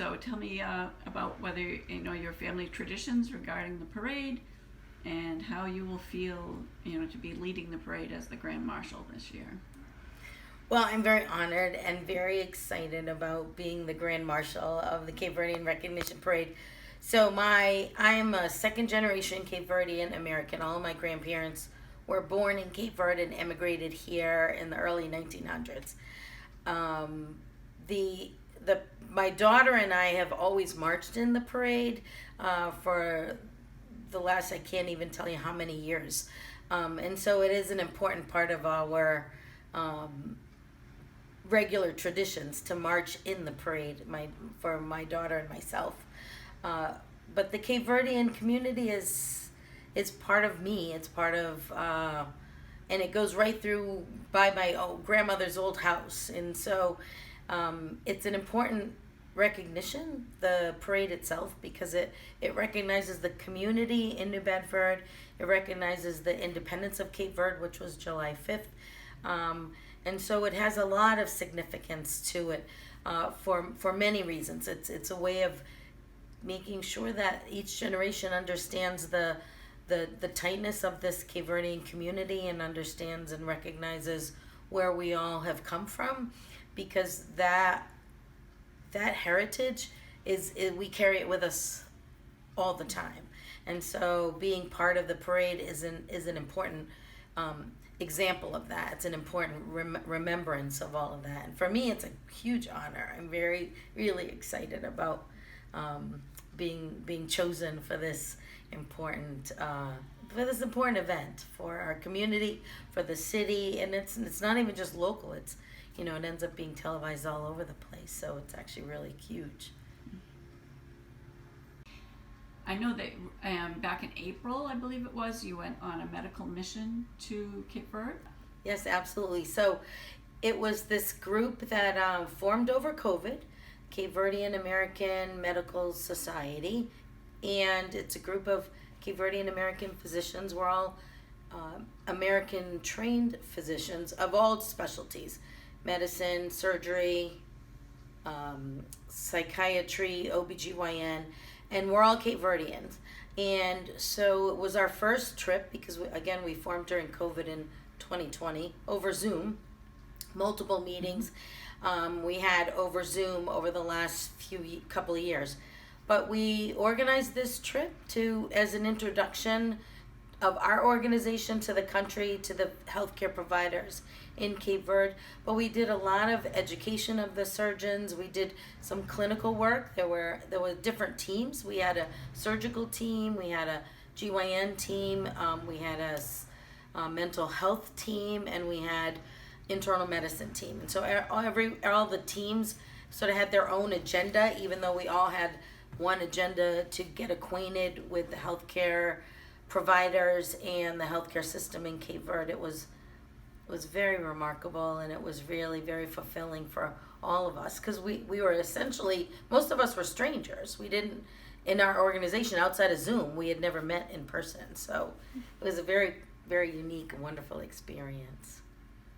So tell me about whether your family traditions regarding the parade, and how you will feel to be leading the parade as the Grand Marshal this year. Well, I'm very honored and very excited about being the Grand Marshal of the Cape Verdean Recognition Parade. So I'm a second generation Cape Verdean American. All of my grandparents were born in Cape Verde and emigrated here in the early 1900s. My daughter and I have always marched in the parade for the last, I can't even tell you how many years. And so it is an important part of our regular traditions to march in the parade for my daughter and myself. But the Cape Verdean community is part of me. It's part of, and it goes right through by my grandmother's old house. And so it's an important recognition, the parade itself, because it recognizes the community in New Bedford. It recognizes the independence of Cape Verde, which was July 5th. And so it has a lot of significance to it for many reasons. It's a way of making sure that each generation understands the tightness of this Cape Verdean community and understands and recognizes where we all have come from, because that heritage we carry it with us all the time. And so being part of the parade is an important example of that. It's an important remembrance of all of that. And for me, it's a huge honor. I'm really excited about being chosen for this important event for our community, for the city, and it's not even just local. It ends up being televised all over the place. So it's actually really huge. I know that back in April, I believe it was, you went on a medical mission to Cape Verde. Yes, absolutely. So it was this group that formed over COVID, Cape Verdean American Medical Society, and it's a group of Cape Verdean American physicians. We're all American trained physicians of all specialties: medicine, surgery, psychiatry, OBGYN, and we're all Cape Verdeans. And so it was our first trip because, we formed during COVID in 2020 over Zoom, multiple meetings. We had over Zoom over the last couple of years. But we organized this trip as an introduction of our organization to the country, to the healthcare providers in Cape Verde. But we did a lot of education of the surgeons. We did some clinical work. There were different teams. We had a surgical team. We had a GYN team. We had a mental health team, and we had internal medicine team. And so all the teams sort of had their own agenda, even though we all had one agenda to get acquainted with the healthcare providers and the healthcare system in Cape Verde. It was very remarkable, and it was really very fulfilling for all of us, because we were essentially, most of us were strangers. We didn't, in our organization outside of Zoom, we had never met in person. So it was a very, very unique and wonderful experience.